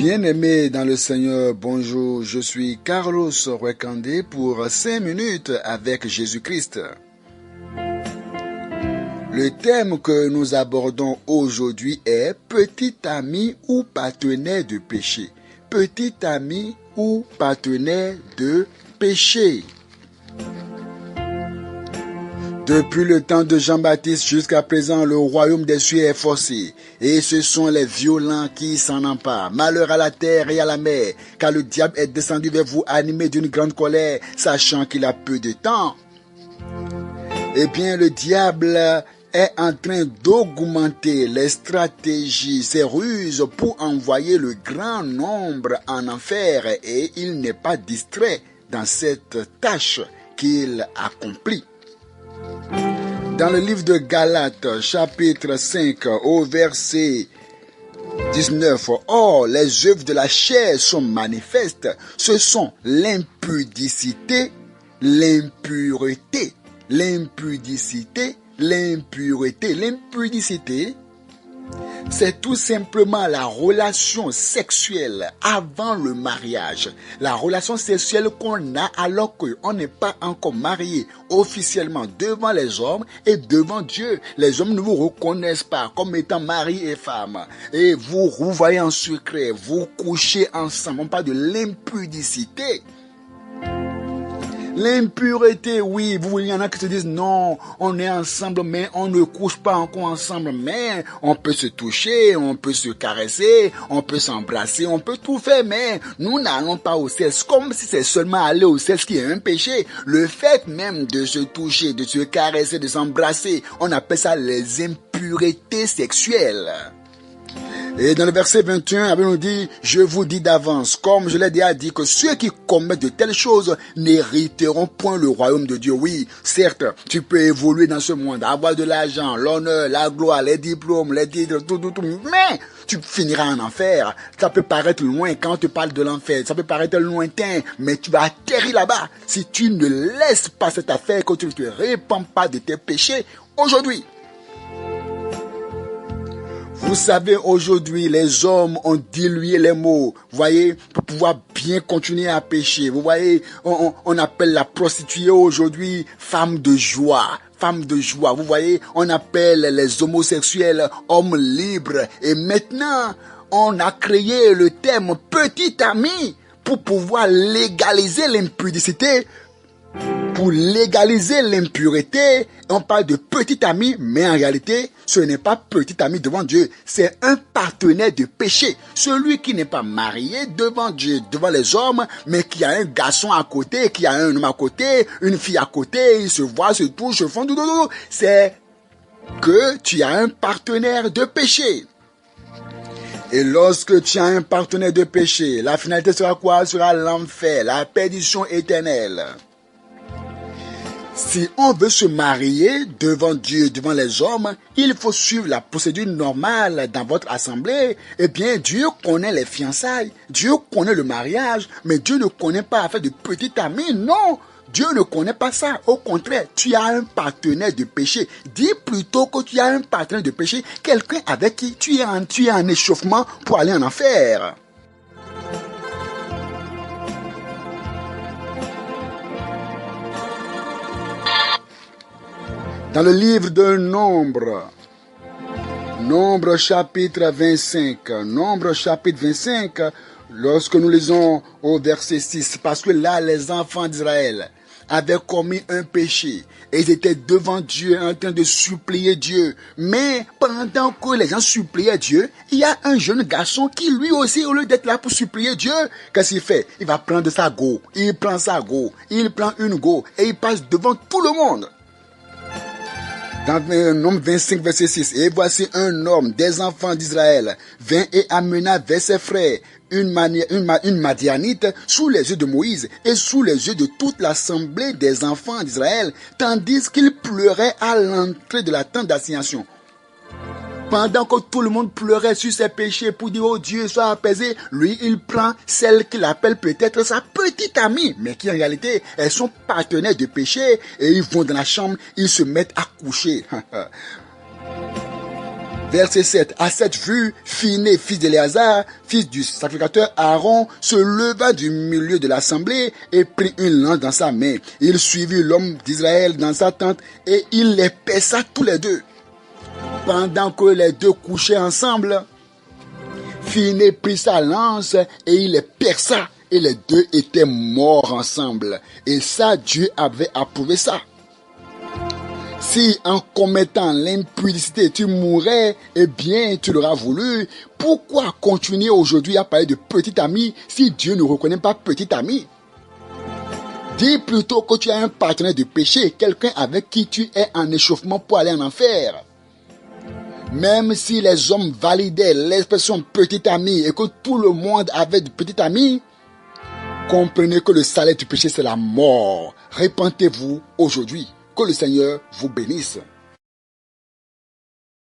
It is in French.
Bien-aimés dans le Seigneur, bonjour, je suis Carlos Rekandé pour 5 minutes avec Jésus-Christ. Le thème que nous abordons aujourd'hui est petit ami ou partenaire de péché. Petit ami ou partenaire de péché. Depuis le temps de Jean-Baptiste jusqu'à présent, le royaume des cieux est forcé, et ce sont les violents qui s'en emparent. Malheur à la terre et à la mer, car le diable est descendu vers vous animé d'une grande colère, sachant qu'il a peu de temps. Eh bien, le diable est en train d'augmenter les stratégies, ses ruses pour envoyer le grand nombre en enfer, et il n'est pas distrait dans cette tâche qu'il accomplit. Dans le livre de Galates, chapitre 5, au verset 19, « Or, les œuvres de la chair sont manifestes, ce sont l'impudicité, l'impureté. » L'impudicité, l'impureté. L'impudicité, c'est tout simplement la relation sexuelle avant le mariage. La relation sexuelle qu'on a alors qu'on n'est pas encore marié officiellement devant les hommes et devant Dieu. Les hommes ne vous reconnaissent pas comme étant mari et femme. Et vous voyez en secret, vous couchez ensemble. On parle de l'impudicité. L'impureté, oui, il y en a qui se disent non, on est ensemble, mais on ne couche pas encore ensemble, mais on peut se toucher, on peut se caresser, on peut s'embrasser, on peut tout faire, mais nous n'allons pas au sexe, comme si c'est seulement aller au sexe qui est un péché. Le fait même de se toucher, de se caresser, de s'embrasser, on appelle ça les impuretés sexuelles. Et dans le verset 21, la Bible nous dit, je vous dis d'avance, comme je l'ai déjà dit, que ceux qui commettent de telles choses n'hériteront point le royaume de Dieu. Oui, certes, tu peux évoluer dans ce monde, avoir de l'argent, l'honneur, la gloire, les diplômes, les titres, tout, mais tu finiras en enfer. Ça peut paraître loin quand on te parle de l'enfer, ça peut paraître lointain, mais tu vas atterrir là-bas si tu ne laisses pas cette affaire, que tu ne te répands pas de tes péchés aujourd'hui. Vous savez, aujourd'hui, les hommes ont dilué les mots, vous voyez, pour pouvoir bien continuer à pécher. Vous voyez, on appelle la prostituée aujourd'hui femme de joie. Femme de joie, vous voyez, on appelle les homosexuels hommes libres. Et maintenant, on a créé le terme petit ami pour pouvoir légaliser l'impudicité. Pour légaliser l'impureté, on parle de petit ami, mais en réalité, ce n'est pas petit ami devant Dieu, c'est un partenaire de péché. Celui qui n'est pas marié devant Dieu, devant les hommes, mais qui a un garçon à côté, qui a un homme à côté, une fille à côté, ils se voient, se touchent, se font tout, c'est que tu as un partenaire de péché. Et lorsque tu as un partenaire de péché, la finalité sera quoi? Sera l'enfer, la perdition éternelle. Si on veut se marier devant Dieu, devant les hommes, il faut suivre la procédure normale dans votre assemblée. Eh bien, Dieu connaît les fiançailles, Dieu connaît le mariage, mais Dieu ne connaît pas l'affaire de petit ami, non. Dieu ne connaît pas ça. Au contraire, tu as un partenaire de péché. Dis plutôt que tu as un partenaire de péché, quelqu'un avec qui tu es en échauffement pour aller en enfer. Dans le livre de Nombre chapitre 25, lorsque nous lisons au verset 6, parce que là, les enfants d'Israël avaient commis un péché et ils étaient devant Dieu en train de supplier Dieu. Mais pendant que les gens suppliaient Dieu, il y a un jeune garçon qui lui aussi, au lieu d'être là pour supplier Dieu, qu'est-ce qu'il fait? Il va prendre sa go, il prend une go et il passe devant tout le monde. Dans Nombre 25, verset 6, « Et voici un homme des enfants d'Israël vint et amena vers ses frères une Madianite sous les yeux de Moïse et sous les yeux de toute l'assemblée des enfants d'Israël, tandis qu'il pleurait à l'entrée de la tente d'assignation. » Pendant que tout le monde pleurait sur ses péchés pour dire, oh Dieu, sois apaisé, lui, il prend celle qu'il appelle peut-être sa petite amie, mais qui en réalité est son partenaire de péché, et ils vont dans la chambre, ils se mettent à coucher. Verset 7. À cette vue, Phiné, fils d'Éléazar, fils du sacrificateur Aaron, se leva du milieu de l'assemblée et prit une lance dans sa main. Il suivit l'homme d'Israël dans sa tente et il les paissa tous les deux. Pendant que les deux couchaient ensemble, Phiné prit sa lance et il les perça. Et les deux étaient morts ensemble. Et ça, Dieu avait approuvé ça. Si en commettant l'impudicité tu mourrais, eh bien tu l'auras voulu. Pourquoi continuer aujourd'hui à parler de petit ami si Dieu ne reconnaît pas petit ami? Dis plutôt que tu as un partenaire de péché, quelqu'un avec qui tu es en échauffement pour aller en enfer. Même si les hommes validaient l'expression petit ami et que tout le monde avait de petit ami, comprenez que le salaire du péché c'est la mort. Repentez-vous aujourd'hui. Que le Seigneur vous bénisse.